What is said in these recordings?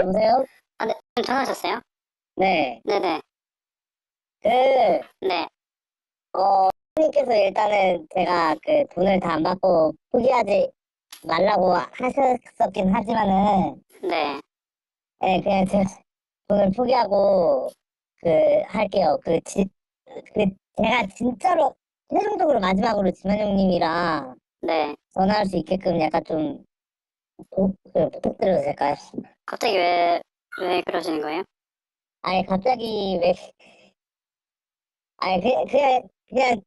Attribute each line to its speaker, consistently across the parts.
Speaker 1: 여보세요?
Speaker 2: 아, 네. 지금 전화하셨어요?
Speaker 1: 네.
Speaker 2: 네네.
Speaker 1: 그,
Speaker 2: 네.
Speaker 1: 선생님께서 일단은 제가 그 돈을 다 안 받고 포기하지 말라고 하셨었긴 하지만은,
Speaker 2: 네.
Speaker 1: 예, 그냥 제가 돈을 포기하고, 할게요. 그, 제가 진짜로, 최종적으로 마지막으로 지만 형님이랑
Speaker 2: 네.
Speaker 1: 전화할 수 있게끔 약간 좀, 부탁드려도 될까요?
Speaker 2: 갑자기 왜 그러시는 거예요?
Speaker 1: 아니, 갑자기 왜, 아니, 그냥,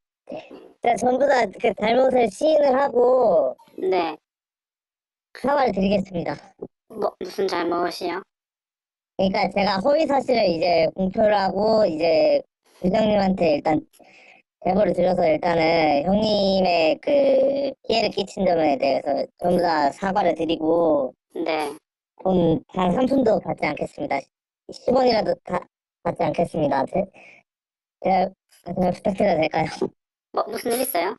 Speaker 1: 제가 전부 다 그 잘못을 시인을 하고
Speaker 2: 네.
Speaker 1: 사과를 드리겠습니다.
Speaker 2: 뭐, 무슨 잘못이요?
Speaker 1: 그러니까 제가 허위 사실을 이제 공표를 하고 이제 부장님한테 일단 제보를 드려서 일단은 형님의 그 피해를 끼친 점에 대해서 전부 다 사과를 드리고
Speaker 2: 네.
Speaker 1: 돈 단 3푼도 받지 않겠습니다. 10원이라도 받지 않겠습니다. 제가, 제가 부탁드려도 될까요?
Speaker 2: 뭐, 무슨 일 있어요?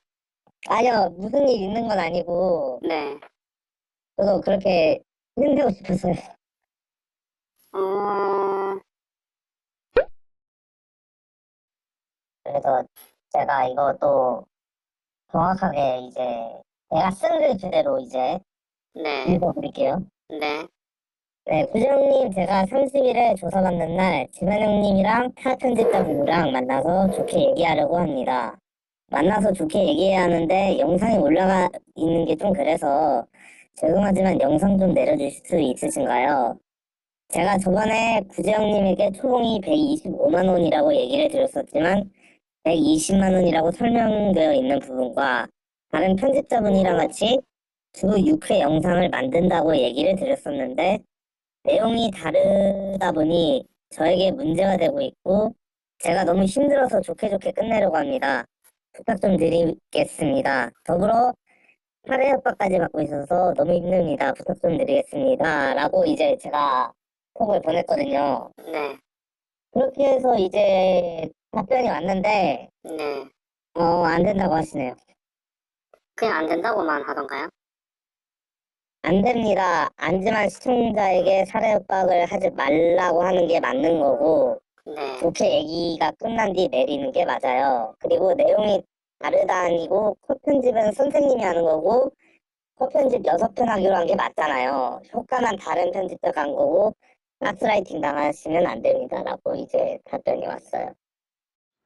Speaker 1: 아니요, 무슨 일 있는 건 아니고
Speaker 2: 네.
Speaker 1: 저도 그렇게 힘내고 싶었어요.
Speaker 2: 어,
Speaker 1: 그래서 제가 이것도 정확하게 이제 제가 쓴 글 그대로 이제
Speaker 2: 네.
Speaker 1: 읽어드릴게요.
Speaker 2: 네.
Speaker 1: 네, 부장님 제가 30일에 조사받는 날 지만영님이랑 타 편집자분이랑 만나서 좋게 얘기하려고 합니다. 만나서 좋게 얘기해야 하는데 영상이 올라가 있는 게 좀 그래서 죄송하지만 영상 좀 내려주실 수 있으신가요? 제가 저번에 구재영님에게 초봉이 125만 원이라고 얘기를 드렸었지만 120만 원이라고 설명되어 있는 부분과 다른 편집자분이랑 같이 주 6회 영상을 만든다고 얘기를 드렸었는데 내용이 다르다 보니 저에게 문제가 되고 있고 제가 너무 힘들어서 좋게 좋게 끝내려고 합니다. 부탁 좀 드리겠습니다. 더불어 살해 협박까지 받고 있어서 너무 힘듭니다. 부탁 좀 드리겠습니다. 라고 이제 제가 톡을 보냈거든요.
Speaker 2: 네.
Speaker 1: 그렇게 해서 이제 답변이 왔는데
Speaker 2: 네.
Speaker 1: 안 된다고 하시네요.
Speaker 2: 그냥 안 된다고만 하던가요?
Speaker 1: 안 됩니다. 안지만 시청자에게 살해 협박을 하지 말라고 하는 게 맞는 거고,
Speaker 2: 네.
Speaker 1: 좋게 얘기가 끝난 뒤 내리는 게 맞아요. 그리고 내용이 다르다 아니고, 컷편집은 선생님이 하는 거고, 컷편집 6편 하기로 한 게 맞잖아요. 효과만 다른 편집자가 한 거고, 가스라이팅 당하시면 안 됩니다. 라고 이제 답변이 왔어요.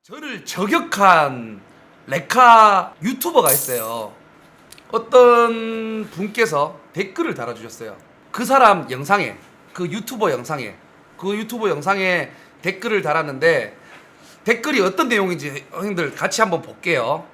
Speaker 3: 저를 저격한 레카 유튜버가 있어요. 어떤 분께서 댓글을 달아주셨어요. 그 사람 영상에, 그 유튜버 영상에 댓글을 달았는데 댓글이 어떤 내용인지 형들 같이 한번 볼게요.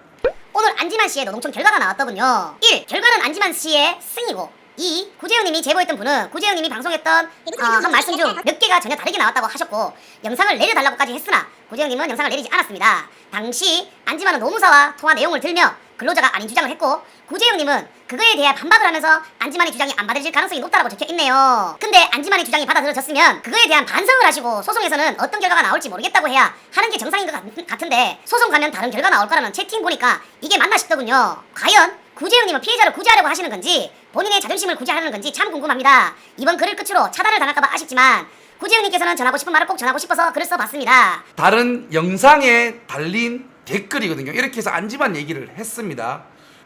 Speaker 4: 오늘 안지만 씨의 노동청 결과가 나왔더군요. 1. 결과는 안지만 씨의 승이고 2. 구재영님이 제보했던 분은 구재영님이 방송했던 한 말씀 중 몇 개가 전혀 다르게 나왔다고 하셨고 영상을 내려달라고까지 했으나 구재영님은 영상을 내리지 않았습니다. 당시 안지만은 노무사와 통화 내용을 들며 근로자가 아닌 주장을 했고 구재영님은 그거에 대해 반박을 하면서 안지만의 주장이 안 받아들일 가능성이 높다라고 적혀있네요. 근데 안지만의 주장이 받아들여졌으면 그거에 대한 반성을 하시고 소송에서는 어떤 결과가 나올지 모르겠다고 해야 하는 게 정상인 것 같은데 소송 가면 다른 결과 나올 거라는 채팅 보니까 이게 맞나 싶더군요. 과연 구재영님은 피해자를 구제하려고 하시는 건지 본인의 자존심을 구제하려는 건지 참 궁금합니다. 이번 글을 끝으로 차단을 당할까봐 아쉽지만 구재영님께서는 전하고 싶은 말을 꼭 전하고 싶어서 글을 써봤습니다.
Speaker 3: 다른 영상에 달린 댓글이거든요. 이렇게 해서 안지만 얘기를 했습니다.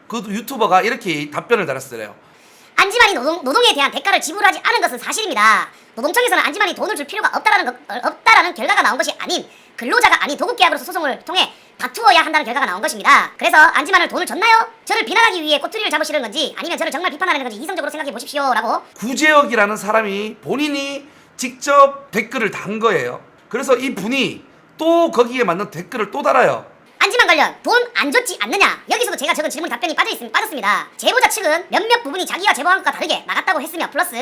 Speaker 3: 그 유튜버가 이렇게 답변을 달았어요.
Speaker 4: 안지만이 노동에 대한 대가를 지불하지 않은 것은 사실입니다. 노동청에서는 안지만이 돈을 줄 필요가 없다라는 결과가 나온 것이 아닌 근로자가 아닌 도급계약으로서 소송을 통해 다투어야 한다는 결과가 나온 것입니다. 그래서 안지만을 돈을 줬나요? 저를 비난하기 위해 꼬투리를 잡으시는 건지 아니면 저를 정말 비판하는 건지 이성적으로 생각해 보십시오 라고
Speaker 3: 구제혁이라는 사람이 본인이 직접 댓글을 단 거예요. 그래서 이 분이 또 거기에 맞는 댓글을 또 달아요.
Speaker 4: 안지만 관련 돈 안 줬지 않느냐 여기서도 제가 적은 질문 답변이 빠졌습니다. 제보자 측은 몇몇 부분이 자기가 제보한 것과 다르게 나갔다고 했으며 플러스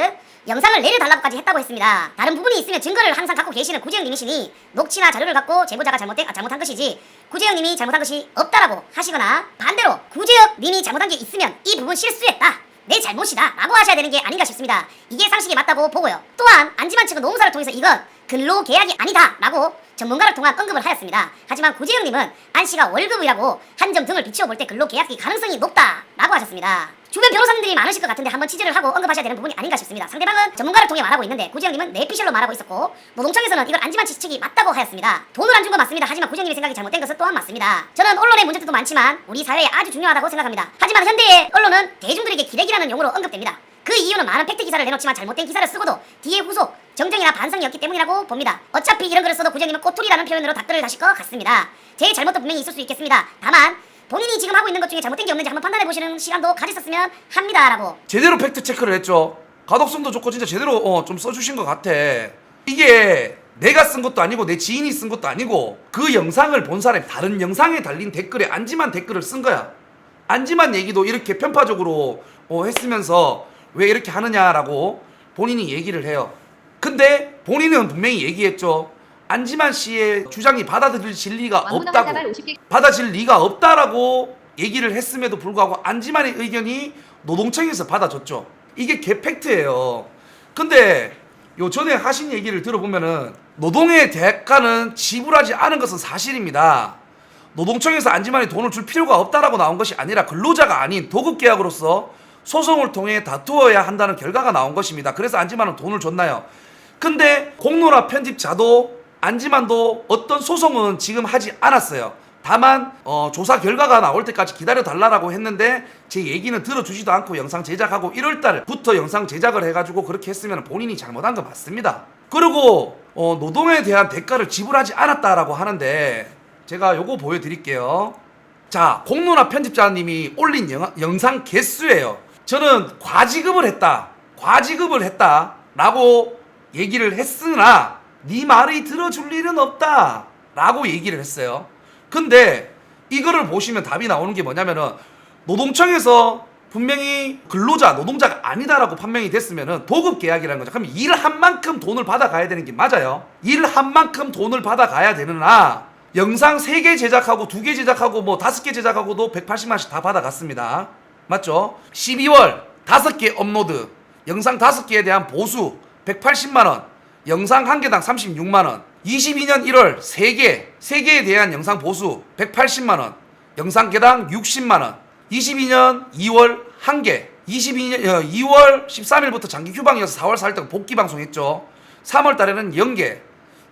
Speaker 4: 영상을 내려달라고까지 했다고 했습니다. 다른 부분이 있으면 증거를 항상 갖고 계시는 구재영님이시니 녹취나 자료를 갖고 제보자가 잘못한 것이지 구재영님이 잘못한 것이 없다라고 하시거나 반대로 구재영님이 잘못한 게 있으면 이 부분 실수했다 내 잘못이다 라고 하셔야 되는 게 아닌가 싶습니다. 이게 상식이 맞다고 보고요. 또한 안지만 측은 노무사를 통해서 이건 근로계약이 아니다 라고 전문가를 통한 언급을 하였습니다. 하지만 구재영님은 안씨가 월급이라고 한 점 등을 비추어 볼 때 근로계약이 가능성이 높다 라고 하셨습니다. 주변 변호사님들이 많으실 것 같은데 한번 취재를 하고 언급하셔야 되는 부분이 아닌가 싶습니다. 상대방은 전문가를 통해 말하고 있는데 구지영님은 내피셜로 말하고 있었고 노동청에서는 이걸 안지만 씨 측이 맞다고 하였습니다. 돈을 안 준 건 맞습니다. 하지만 구지영님의 생각이 잘못된 것은 또한 맞습니다. 저는 언론의 문제점도 많지만 우리 사회에 아주 중요하다고 생각합니다. 하지만 현대의 언론은 대중들에게 기레기라는 용어로 언급됩니다. 그 이유는 많은 팩트 기사를 내놓지만 잘못된 기사를 쓰고도 뒤에 후속, 정정이나 반성이 없기 때문이라고 봅니다. 어차피 이런 글을 써도 구지영님은 꼬투리라는 표현으로 답글을 다실 것 같습니다. 제 잘못도 분명히 있을 수 있겠습니다. 다만 본인이 지금 하고 있는 것 중에 잘못된 게 없는지 한번 판단해보시는 시간도 가졌었으면 합니다라고.
Speaker 3: 제대로 팩트 체크를 했죠. 가독성도 좋고 진짜 제대로 좀 써주신 것 같아. 이게 내가 쓴 것도 아니고 내 지인이 쓴 것도 아니고 그 영상을 본 사람이 다른 영상에 달린 댓글에 안지만 댓글을 쓴 거야. 안지만 얘기도 이렇게 편파적으로 했으면서 왜 이렇게 하느냐라고 본인이 얘기를 해요. 근데 본인은 분명히 얘기했죠. 안지만 씨의 주장이 받아들일 리가 없다고, 받아들일 리가 없다라고 얘기를 했음에도 불구하고 안지만의 의견이 노동청에서 받아줬죠. 이게 개팩트예요. 근데 요 전에 하신 얘기를 들어보면은 노동의 대가는 지불하지 않은 것은 사실입니다. 노동청에서 안지만이 돈을 줄 필요가 없다라고 나온 것이 아니라 근로자가 아닌 도급계약으로서 소송을 통해 다투어야 한다는 결과가 나온 것입니다. 그래서 안지만은 돈을 줬나요? 근데 공로나 편집자도 안지만도 어떤 소송은 지금 하지 않았어요. 다만 조사 결과가 나올 때까지 기다려달라고 했는데 제 얘기는 들어주지도 않고 영상 제작하고 1월달부터 영상 제작을 해가지고 그렇게 했으면 본인이 잘못한 거 맞습니다. 그리고 노동에 대한 대가를 지불하지 않았다라고 하는데 제가 요거 보여드릴게요. 자, 공로나 편집자님이 올린 영상 개수예요. 저는 과지급을 했다 라고 얘기를 했으나 네 말이 들어줄 일은 없다 라고 얘기를 했어요. 근데 이거를 보시면 답이 나오는 게 뭐냐면은 노동청에서 분명히 근로자, 노동자가 아니다라고 판명이 됐으면은 도급 계약이라는 거죠. 그럼 일한 만큼 돈을 받아가야 되는 게 맞아요. 일한 만큼 돈을 받아가야 되느나 영상 3개 제작하고 2개 제작하고 뭐 5개 제작하고도 180만씩 다 받아갔습니다. 맞죠? 12월 5개 업로드, 영상 5개에 대한 보수 180만원, 영상 1개당 36만원, 22년 1월 3개에 대한 영상 보수 180만원, 영상 개당 60만원, 22년 2월 1개, 22년 2월 13일부터 장기 휴방이어서 4월 4일까지 복귀 방송했죠. 3월 달에는 0개,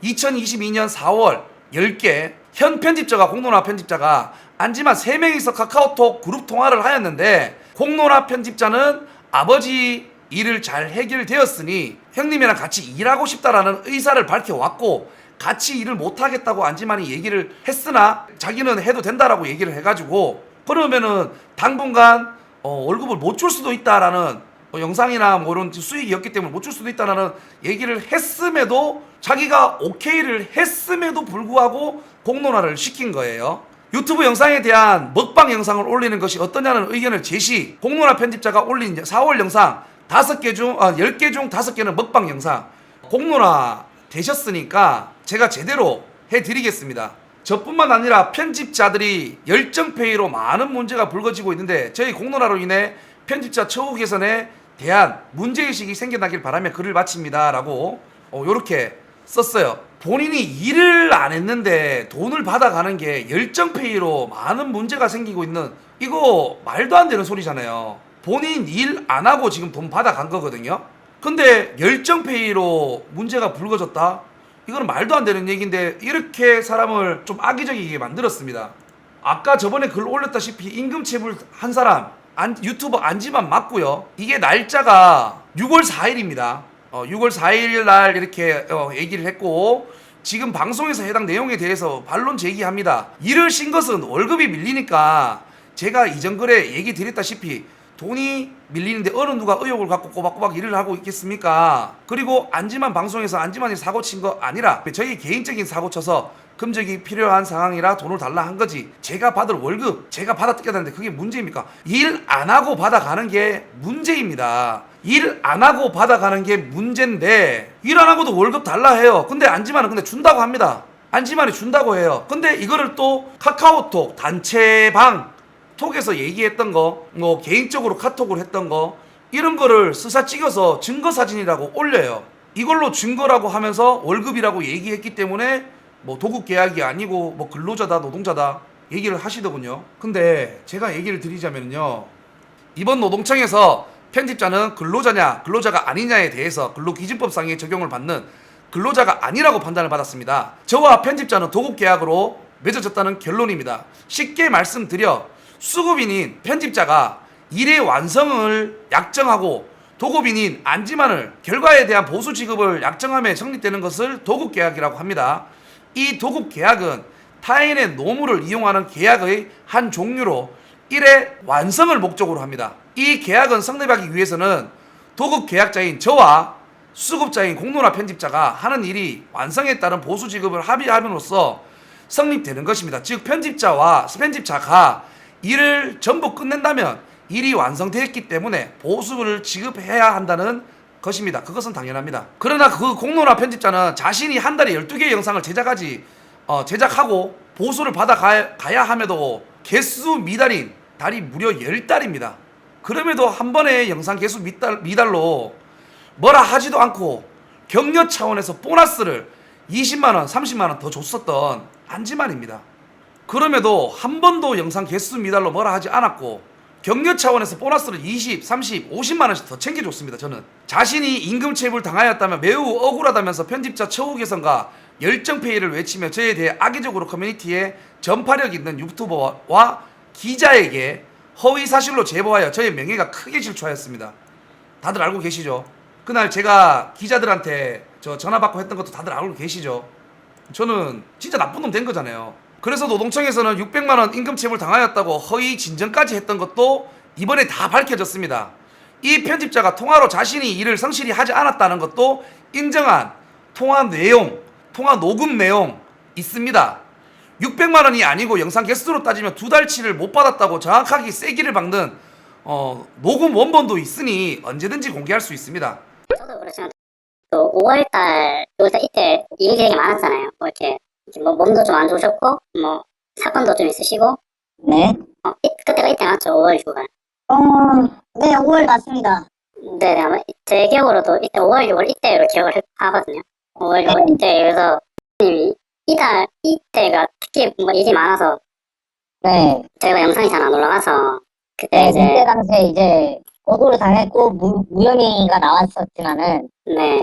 Speaker 3: 2022년 4월 10개, 현 편집자가 공로나 편집자가 안지만 3명이서 카카오톡 그룹 통화를 하였는데 공로나 편집자는 아버지 일을 잘 해결되었으니 형님이랑 같이 일하고 싶다라는 의사를 밝혀왔고 같이 일을 못하겠다고 안지만이 얘기를 했으나 자기는 해도 된다라고 얘기를 해가지고 그러면은 당분간 월급을 못 줄 수도 있다라는 영상이나 뭐 이런 수익이 없기 때문에 못 줄 수도 있다라는 얘기를 했음에도 자기가 오케이를 했음에도 불구하고 공론화를 시킨 거예요. 유튜브 영상에 대한 먹방 영상을 올리는 것이 어떠냐는 의견을 제시. 공론화 편집자가 올린 4월 영상 10개 중 10개 중 5개는 먹방 영상. 공론화 되셨으니까 제가 제대로 해드리겠습니다. 저뿐만 아니라 편집자들이 열정페이로 많은 문제가 불거지고 있는데 저희 공론화로 인해 편집자 처우 개선에 대한 문제의식이 생겨나길 바라며 글을 마칩니다 라고 요렇게 썼어요. 본인이 일을 안 했는데 돈을 받아가는 게 열정페이로 많은 문제가 생기고 있는, 이거 말도 안 되는 소리잖아요. 본인 일 안 하고 지금 돈 받아간 거거든요. 근데 열정페이로 문제가 불거졌다? 이거는 말도 안 되는 얘기인데 이렇게 사람을 좀 악의적이게 만들었습니다. 아까 저번에 글 올렸다시피 임금체불 한 사람 유튜버 안지만 맞고요. 이게 날짜가 6월 4일입니다. 6월 4일 날 이렇게 얘기를 했고 지금 방송에서 해당 내용에 대해서 반론 제기합니다. 일을 쉰 것은 월급이 밀리니까 제가 이전 글에 얘기 드렸다시피 돈이 밀리는데 어느 누가 의욕을 갖고 꼬박꼬박 일을 하고 있겠습니까? 그리고 안지만 방송에서 안지만이 사고 친 거 아니라 저희 개인적인 사고 쳐서 금적이 필요한 상황이라 돈을 달라 한 거지 제가 받을 월급 제가 받아 뜯겨야 되는데 그게 문제입니까? 일 안 하고 받아가는 게 문제입니다. 일 안 하고 받아가는 게 문제인데 일 안 하고도 월급 달라 해요. 근데 안지만은 근데 준다고 합니다. 안지만이 준다고 해요. 근데 이거를 또 카카오톡 단체방 톡에서 얘기했던 거, 뭐 개인적으로 카톡을 했던 거 이런 거를 스사 찍어서 증거사진이라고 올려요. 이걸로 증거라고 하면서 월급이라고 얘기했기 때문에 뭐 도급 계약이 아니고 뭐 근로자다 노동자다 얘기를 하시더군요. 근데 제가 얘기를 드리자면요, 이번 노동청에서 편집자는 근로자냐 근로자가 아니냐에 대해서 근로기준법상의 적용을 받는 근로자가 아니라고 판단을 받았습니다. 저와 편집자는 도급계약으로 맺어졌다는 결론입니다. 쉽게 말씀드려 수급인인 편집자가 일의 완성을 약정하고 도급인인 안지만을 결과에 대한 보수 지급을 약정함에 성립되는 것을 도급계약이라고 합니다. 이 도급계약은 타인의 노무를 이용하는 계약의 한 종류로 일의 완성을 목적으로 합니다. 이 계약은 성립하기 위해서는 도급계약자인 저와 수급자인 공로나 편집자가 하는 일이 완성에 따른 보수 지급을 합의함으로써 성립되는 것입니다. 즉 편집자가 일을 전부 끝낸다면 일이 완성되었기 때문에 보수를 지급해야 한다는 것입니다. 그것은 당연합니다. 그러나 그 공로나 편집자는 자신이 한 달에 12개의 영상을 제작하고 보수를 받아가야 함에도 개수 미달인 달이 무려 10달입니다. 그럼에도 한 번의 영상 개수 미달로 뭐라 하지도 않고 격려 차원에서 보너스를 20만원, 30만원 더 줬었던 안지만입니다. 그럼에도 한 번도 영상 개수 미달로 뭐라 하지 않았고 격려 차원에서 보너스를 20, 30, 50만원씩 더 챙겨줬습니다. 저는 자신이 임금체불 당하였다면 매우 억울하다면서 편집자 처우 개선과 열정페이를 외치며 저에 대해 악의적으로 커뮤니티에 전파력 있는 유튜버와 기자에게 허위사실로 제보하여 저의 명예가 크게 실추하였습니다. 다들 알고 계시죠? 그날 제가 기자들한테 전화 받고 했던 것도 다들 알고 계시죠? 저는 진짜 나쁜 놈 된 거잖아요. 그래서 노동청에서는 600만원 임금체불 당하였다고 허위 진정까지 했던 것도 이번에 다 밝혀졌습니다. 이 편집자가 통화로 자신이 일을 성실히 하지 않았다는 것도 인정한 통화 녹음 내용 있습니다. 600만원이 아니고 영상 개수로 따지면 2달치를 못 받았다고 정확하게 세기를 박는 녹음 원본도 있으니 언제든지 공개할 수 있습니다.
Speaker 2: 저도 그렇지만 또 5월달 이때 일이 되게 많았잖아요. 뭐 이렇게 뭐 몸도 좀 안 좋으셨고 뭐 사건도 좀 있으시고.
Speaker 1: 네.
Speaker 2: 그때가 이때 맞죠? 5월 6월.
Speaker 1: 네, 5월 맞습니다.
Speaker 2: 네, 아마 제 기억으로도 이때 5월 6월 이때로 기억을 하거든요. 5월 6월 이때. 그래서 이때가 특히 뭐 일이 많아서
Speaker 1: 네.
Speaker 2: 저희가 영상이 잘 안 올라가서 그때
Speaker 1: 네,
Speaker 2: 이제
Speaker 1: 그때 당시에 이제 고소를 당했고 무혐의가 나왔었지만은
Speaker 2: 네,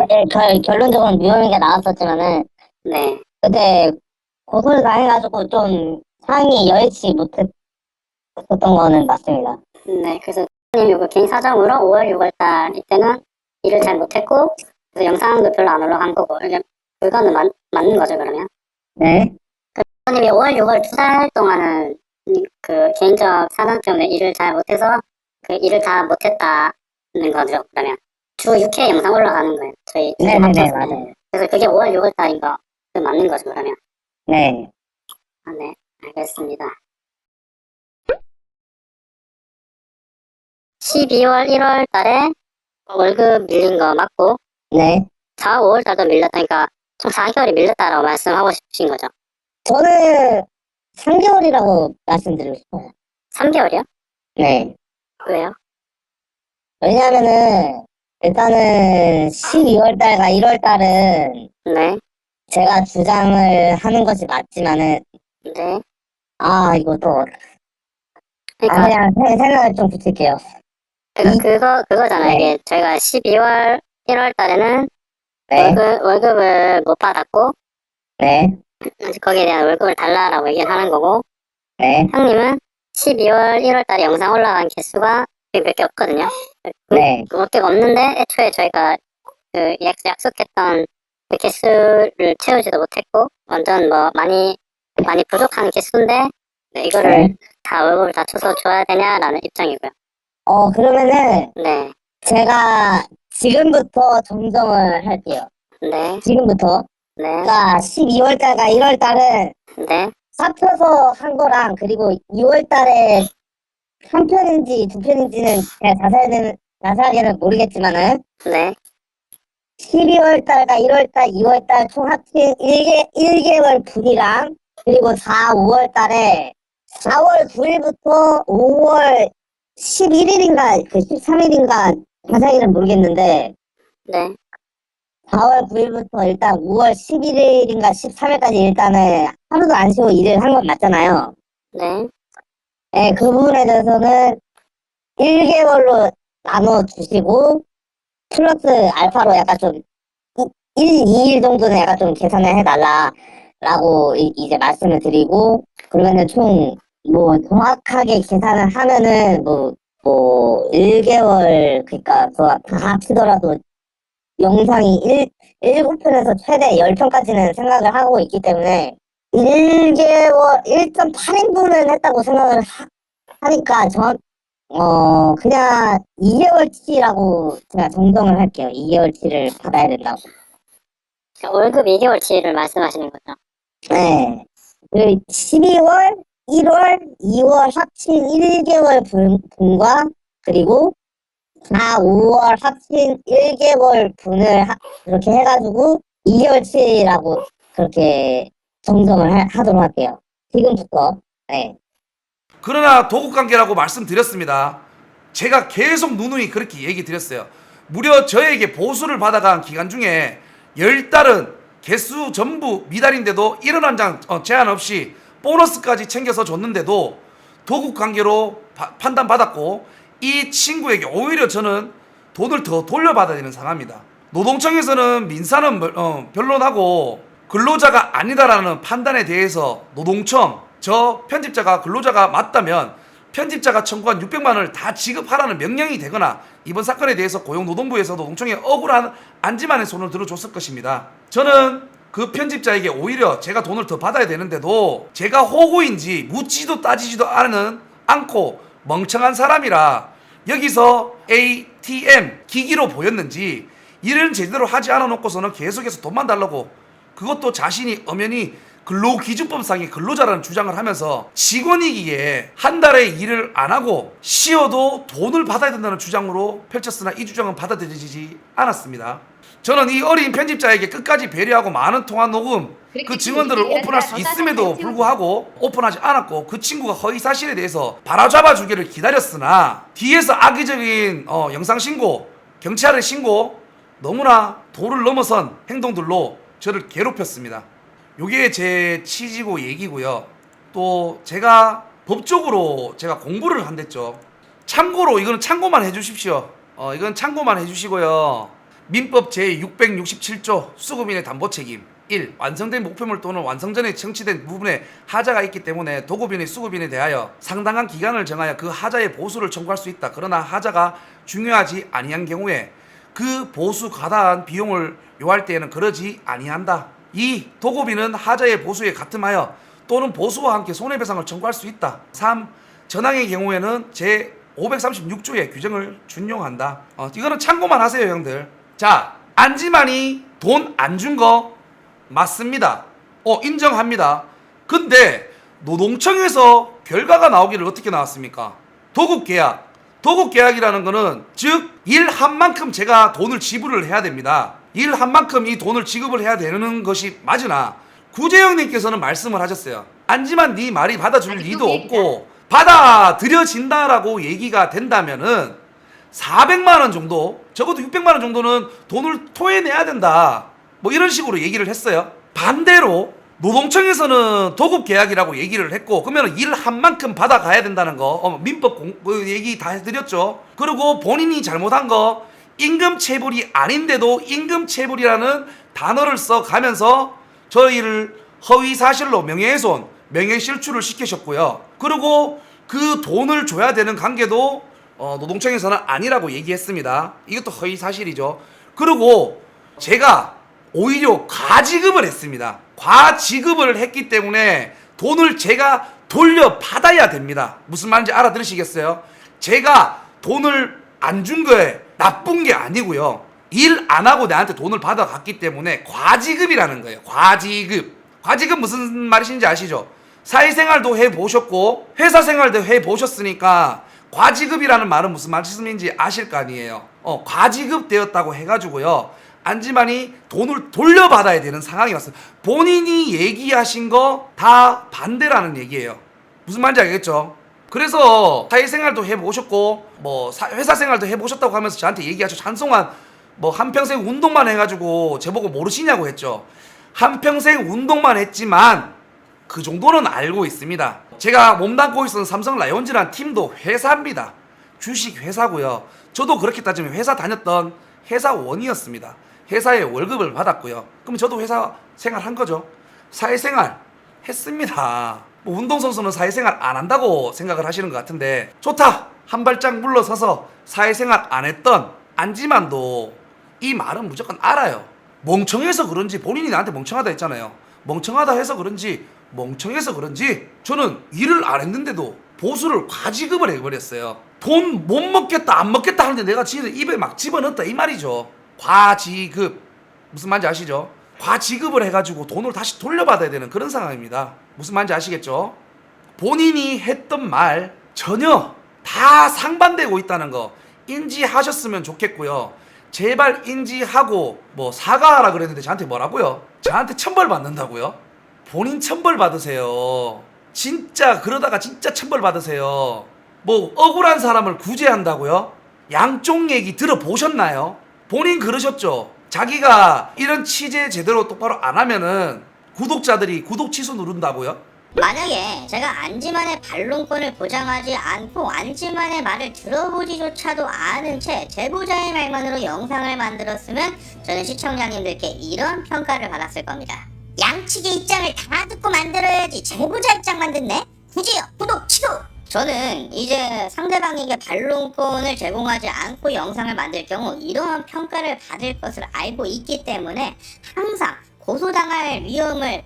Speaker 1: 결론적으로는 무혐의가 나왔었지만은
Speaker 2: 네,
Speaker 1: 그때 고소를 당해가지고 좀 상황이 여의치 못했었던 거는 맞습니다.
Speaker 2: 네. 그래서 님이 그 개인 사정으로 5월 6월 달 이때는 일을 잘 못했고 그래서 영상도 별로 안 올라간 거고 이게 그거는 맞는 거죠 그러면?
Speaker 1: 네.
Speaker 2: 님이 5월 6월 2달 동안은 그 개인적 사정 때문에 일을 잘 못해서 그 일을 다 못했다는 거죠 그러면? 주 6회 영상 올라가는 거예요 저희
Speaker 1: 네네네, 맞아요.
Speaker 2: 그래서 그게 5월 6월 달인 거 맞는 거죠 그러면?
Speaker 1: 네.
Speaker 2: 아, 네, 알겠습니다. 12월 1월 달에 월급 밀린 거 맞고
Speaker 1: 네.
Speaker 2: 4, 5월 달도 밀렸다니까 총 4개월이 밀렸다라고 말씀하고 싶으신 거죠?
Speaker 1: 저는 3개월이라고 말씀드리고 싶어요.
Speaker 2: 3개월이요?
Speaker 1: 네.
Speaker 2: 왜요?
Speaker 1: 왜냐하면은 일단은 12월 달과 1월 달은
Speaker 2: 네,
Speaker 1: 제가 주장을 하는 것이 맞지만은
Speaker 2: 네.
Speaker 1: 이거 또
Speaker 2: 그러니까,
Speaker 1: 그냥 생각을 좀 붙일게요.
Speaker 2: 그거잖아요.
Speaker 1: 네.
Speaker 2: 이게 저희가 12월 1월 달에는
Speaker 1: 네.
Speaker 2: 월급을 못 받았고
Speaker 1: 네.
Speaker 2: 거기에 대한 월급을 달라라고 얘기를 하는 거고
Speaker 1: 네.
Speaker 2: 형님은 12월 1월 달에 영상 올라간 개수가 몇 개 없거든요.
Speaker 1: 네.
Speaker 2: 몇 개가 없는데 애초에 저희가 그 약속했던 그 개수를 채우지도 못했고 완전 뭐 많이 부족한 개수인데 이거를
Speaker 1: 네.
Speaker 2: 다 월급을 다 쳐서 줘야 되냐라는 입장이고요.
Speaker 1: 그러면은
Speaker 2: 네,
Speaker 1: 제가 지금부터 정정을 할게요.
Speaker 2: 네,
Speaker 1: 지금부터.
Speaker 2: 네,
Speaker 1: 그러니까 12월 달과 1월 달은
Speaker 2: 네,
Speaker 1: 합쳐서 한 거랑 그리고 2월 달에 한 편인지 두 편인지는 제가 자세하게는 모르겠지만은
Speaker 2: 네,
Speaker 1: 12월 달과 1월 달, 2월 달 총 합친 1개월 분이랑 그리고 4, 5월 달에 4월 9일부터 5월 11일인가 그 13일인가 자세히는 모르겠는데
Speaker 2: 네,
Speaker 1: 4월 9일부터 일단 5월 11일인가 13일까지 일단은 하루도 안 쉬고 일을 한 건 맞잖아요.
Speaker 2: 네,
Speaker 1: 네, 그 부분에 대해서는 1개월로 나눠주시고 플러스 알파로 약간 좀 1, 2일 정도는 약간 좀 계산을 해달라라고 이제 말씀을 드리고, 그러면은 총 뭐 정확하게 계산을 하면은 뭐 1개월, 그러니까 그거 다 합치더라도 영상이 7편에서 최대 10편까지는 생각을 하고 있기 때문에 1개월 1.8인분은 했다고 생각을 하니까 그냥 2개월치라고 제가 정정을 할게요. 2개월치를 받아야 된다고.
Speaker 2: 그러니까 월급 2개월치를 말씀하시는 거죠.
Speaker 1: 네. 그리고 12월, 1월, 2월 합친 1개월 분과 그리고 4, 5월 합친 1개월 분을 그렇게 해가지고 2개월치라고 그렇게 정정을 하도록 할게요. 지금부터. 네.
Speaker 3: 그러나 도급관계라고 말씀드렸습니다. 제가 계속 누누이 그렇게 얘기 드렸어요. 무려 저에게 보수를 받아간 기간 중에 10달은 개수 전부 미달인데도 1원 한 장 제한 없이 보너스까지 챙겨서 줬는데도 도급관계로 판단받았고, 이 친구에게 오히려 저는 돈을 더 돌려받아야 되는 상황입니다. 노동청에서는 민사는 변론하고 근로자가 아니다라는 판단에 대해서 노동청, 저 편집자가 근로자가 맞다면 편집자가 청구한 600만 원을 다 지급하라는 명령이 되거나, 이번 사건에 대해서 고용노동부에서 노동청에 억울한 안지만의 손을 들어줬을 것입니다. 저는 그 편집자에게 오히려 제가 돈을 더 받아야 되는데도 제가 호구인지 묻지도 따지지도 않고 멍청한 사람이라 여기서 ATM 기기로 보였는지 일은 제대로 하지 않아 놓고서는 계속해서 돈만 달라고, 그것도 자신이 엄연히 근로기준법상의 근로자라는 주장을 하면서 직원이기에 한 달에 일을 안 하고 쉬어도 돈을 받아야 된다는 주장으로 펼쳤으나 이 주장은 받아들여지지 않았습니다. 저는 이 어린 편집자에게 끝까지 배려하고 많은 통화 녹음, 그 증언들을 오픈할 수 있음에도 불구하고 오픈하지 않았고, 그 친구가 허위 사실에 대해서 바로잡아 주기를 기다렸으나 뒤에서 악의적인 영상 신고, 경찰에 신고, 너무나 도를 넘어선 행동들로 저를 괴롭혔습니다. 요게 제 취지고 얘기고요. 또 제가 법적으로 제가 공부를 한댔죠. 참고로 이거는 참고만 해주십시오. 이건 참고만 해주시고요. 민법 제667조 수급인의 담보 책임 1. 완성된 목표물 또는 완성 전에 청취된 부분에 하자가 있기 때문에 도급인의 수급인에 대하여 상당한 기간을 정하여 그 하자의 보수를 청구할 수 있다. 그러나 하자가 중요하지 아니한 경우에 그 보수 가다한 비용을 요할 때에는 그러지 아니한다. 2. 도급인은 하자의 보수에 가틈하여 또는 보수와 함께 손해배상을 청구할 수 있다. 3. 전항의 경우에는 제536조의 규정을 준용한다. 이거는 참고만 하세요, 형들. 자, 안지만이 돈 안 준 거 맞습니다. 인정합니다. 근데 노동청에서 결과가 나오기를 어떻게 나왔습니까? 도급계약. 도급계약이라는 거는 즉 일 한 만큼 제가 돈을 지불을 해야 됩니다. 일 한 만큼 이 돈을 지급을 해야 되는 것이 맞으나 구재영님께서는 말씀을 하셨어요. 안지만 네 말이 받아줄 리도 없고 받아들여진다라고 얘기가 된다면은 400만원 정도, 적어도 600만원 정도는 돈을 토해내야 된다, 뭐 이런 식으로 얘기를 했어요. 반대로 노동청에서는 도급계약이라고 얘기를 했고, 그러면 일 한 만큼 받아가야 된다는 거, 민법 얘기 다 해드렸죠. 그리고 본인이 잘못한 거 임금체불이 아닌데도 임금체불이라는 단어를 써가면서 저희를 허위사실로 명예훼손, 명예실추를 시키셨고요. 그리고 그 돈을 줘야 되는 관계도 노동청에서는 아니라고 얘기했습니다. 이것도 허위사실이죠. 그리고 제가 오히려 과지급을 했습니다. 과지급을 했기 때문에 돈을 제가 돌려받아야 됩니다. 무슨 말인지 알아들으시겠어요? 제가 돈을 안 준 거에 나쁜 게 아니고요. 일 안 하고 나한테 돈을 받아갔기 때문에 과지급이라는 거예요. 과지급. 과지급 무슨 말이신지 아시죠? 사회생활도 해보셨고 회사 생활도 해보셨으니까 과지급이라는 말은 무슨 말씀인지 아실 거 아니에요. 과지급 되었다고 해가지고요. 안지만이 돈을 돌려받아야 되는 상황이 왔어요. 본인이 얘기하신 거 다 반대라는 얘기예요. 무슨 말인지 알겠죠? 그래서 사회생활도 해보셨고 뭐 회사 생활도 해보셨다고 하면서 저한테 얘기하죠. 한동안 뭐 한평생 운동만 해가지고 저보고 모르시냐고 했죠. 한평생 운동만 했지만 그 정도는 알고 있습니다. 제가 몸담고 있었던 삼성 라이온즈라는 팀도 회사입니다. 주식 회사고요. 저도 그렇게 따지면 회사 다녔던 회사원이었습니다. 회사에 월급을 받았고요. 그럼 저도 회사 생활 한 거죠. 사회생활 했습니다. 뭐 운동선수는 사회생활 안 한다고 생각을 하시는 것 같은데 좋다! 한 발짝 물러서서 사회생활 안 했던 안지만도 이 말은 무조건 알아요. 멍청해서 그런지 본인이 나한테 멍청하다 했잖아요. 멍청하다 해서 그런지 멍청해서 그런지 저는 일을 안 했는데도 보수를 과지급을 해버렸어요. 돈 못 먹겠다 안 먹겠다 하는데 내가 입에 막 집어넣었다 이 말이죠. 과지급 무슨 말인지 아시죠? 과지급을 해가지고 돈을 다시 돌려받아야 되는 그런 상황입니다. 무슨 말인지 아시겠죠? 본인이 했던 말 전혀 다 상반되고 있다는 거 인지하셨으면 좋겠고요. 제발 인지하고 뭐 사과하라 그랬는데 저한테 뭐라고요? 저한테 천벌 받는다고요? 본인 천벌 받으세요. 진짜 그러다가 진짜 천벌 받으세요. 뭐 억울한 사람을 구제한다고요? 양쪽 얘기 들어보셨나요? 본인 그러셨죠? 자기가 이런 취재 제대로 똑바로 안 하면은 구독자들이 구독 취소 누른다고요?
Speaker 2: 만약에 제가 안지만의 반론권을 보장하지 않고 안지만의 말을 들어보지조차도 않은 채 제보자의 말만으로 영상을 만들었으면 저는 시청자님들께 이런 평가를 받았을 겁니다. 양측의 입장을 다 듣고 만들어야지 제보자 입장만 듣네? 굳이요 구독 취소! 저는 이제 상대방에게 반론권을 제공하지 않고 영상을 만들 경우 이러한 평가를 받을 것을 알고 있기 때문에 항상 고소당할 위험을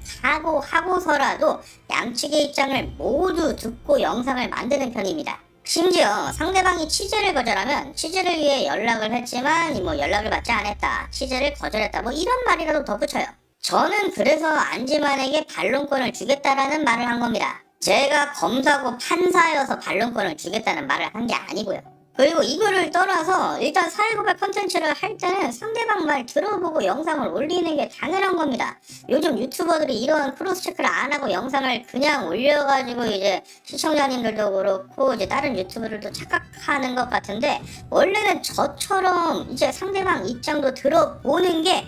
Speaker 2: 각오하고서라도 양측의 입장을 모두 듣고 영상을 만드는 편입니다. 심지어 상대방이 취재를 거절하면 취재를 위해 연락을 했지만 뭐 연락을 받지 않았다, 취재를 거절했다 뭐 이런 말이라도 덧붙여요. 저는 그래서 안지만에게 반론권을 주겠다라는 말을 한 겁니다. 제가 검사고 판사여서 반론권을 주겠다는 말을 한 게 아니고요. 그리고 이거를 떠나서 일단 사회고발 컨텐츠를 할 때는 상대방 말 들어보고 영상을 올리는 게 당연한 겁니다. 요즘 유튜버들이 이런 크로스 체크를 안 하고 영상을 그냥 올려가지고 이제 시청자님들도 그렇고 이제 다른 유튜버들도 착각하는 것 같은데 원래는 저처럼 이제 상대방 입장도 들어보는 게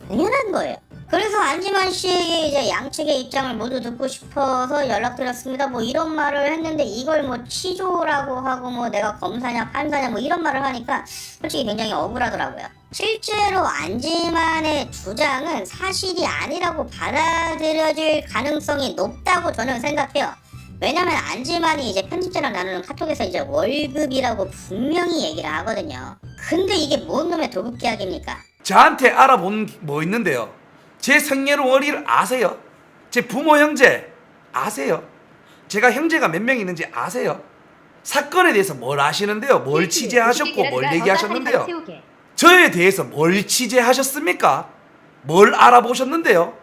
Speaker 2: 당연한 거예요. 그래서 안지만 씨에게 이제 양측의 입장을 모두 듣고 싶어서 연락드렸습니다. 뭐 이런 말을 했는데 이걸 뭐 취조라고 하고 뭐 내가 검사냐 판사냐 뭐 이런 말을 하니까 솔직히 굉장히 억울하더라고요. 실제로 안지만의 주장은 사실이 아니라고 받아들여질 가능성이 높다고 저는 생각해요. 왜냐면 안지만이 이제 편집자랑 나누는 카톡에서 이제 월급이라고 분명히 얘기를 하거든요. 근데 이게 뭔 놈의 도급 계약입니까?
Speaker 3: 저한테 알아본 뭐 있는데요. 제 생년월일 아세요? 제 부모 형제 아세요? 제가 형제가 몇 명 있는지 아세요? 사건에 대해서 뭘 아시는데요? 뭘 취재하셨고 뭘 얘기하셨는데요? 저에 대해서 뭘 취재하셨습니까? 뭘 알아보셨는데요?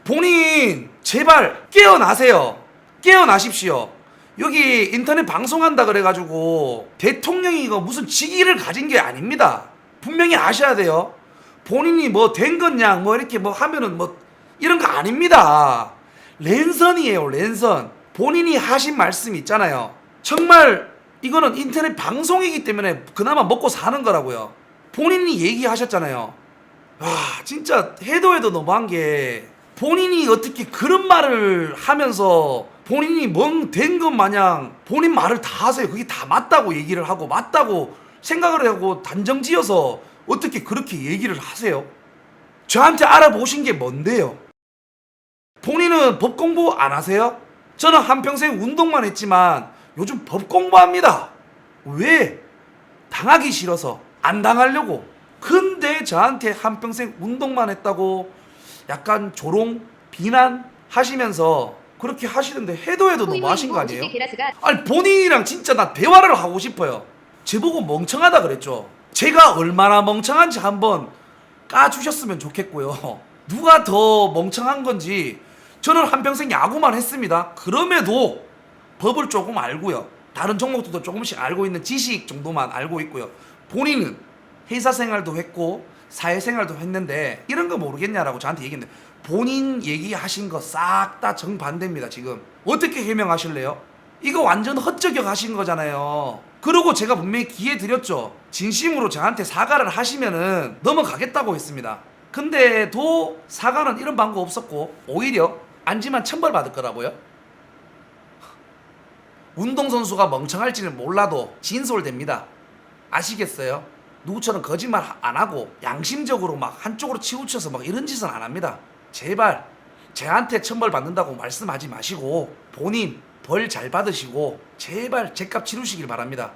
Speaker 3: 본인 제발 깨어나세요. 깨어나십시오. 여기 인터넷 방송한다 그래가지고 대통령이 이거 무슨 직위를 가진 게 아닙니다. 분명히 아셔야 돼요. 본인이 뭐 된 것냥 뭐 이렇게 뭐 하면은 뭐 이런 거 아닙니다. 랜선이에요, 랜선. 본인이 하신 말씀 있잖아요. 정말 이거는 인터넷 방송이기 때문에 그나마 먹고 사는 거라고요. 본인이 얘기하셨잖아요. 와, 진짜 해도 너무한 게 본인이 어떻게 그런 말을 하면서 본인이 멍 된 것 마냥 본인 말을 다 하세요. 그게 다 맞다고 얘기를 하고 맞다고 생각을 하고 단정 지어서 어떻게 그렇게 얘기를 하세요? 저한테 알아보신 게 뭔데요? 본인은 법 공부 안 하세요? 저는 한평생 운동만 했지만 요즘 법 공부합니다. 왜? 당하기 싫어서 안 당하려고. 근데 저한테 한평생 운동만 했다고 약간 조롱 비난하시면서 그렇게 하시는데 해도 너무 하신 거 아니에요? 아니 본인이랑 진짜 나 대화를 하고 싶어요. 제보고 멍청하다 그랬죠. 제가 얼마나 멍청한지 한번 까주셨으면 좋겠고요. 누가 더 멍청한 건지. 저는 한평생 야구만 했습니다. 그럼에도 법을 조금 알고요. 다른 종목들도 조금씩 알고 있는 지식 정도만 알고 있고요. 본인은 회사 생활도 했고 사회생활도 했는데 이런 거 모르겠냐라고 저한테 얘기했는데 본인 얘기하신 거 싹 다 정반대입니다. 지금 어떻게 해명하실래요? 이거 완전 헛저격 하신 거잖아요. 그리고 제가 분명히 기회 드렸죠. 진심으로 저한테 사과를 하시면은 넘어가겠다고 했습니다. 근데도 사과는 이런 방법 없었고 오히려 안지만 천벌 받을 거라고요? 운동선수가 멍청할지는 몰라도 진솔됩니다. 아시겠어요? 누구처럼 거짓말 안 하고 양심적으로 막 한쪽으로 치우쳐서 막 이런 짓은 안 합니다. 제발 제한테 천벌 받는다고 말씀하지 마시고 본인 벌 잘 받으시고 제발 제값 치르시길 바랍니다.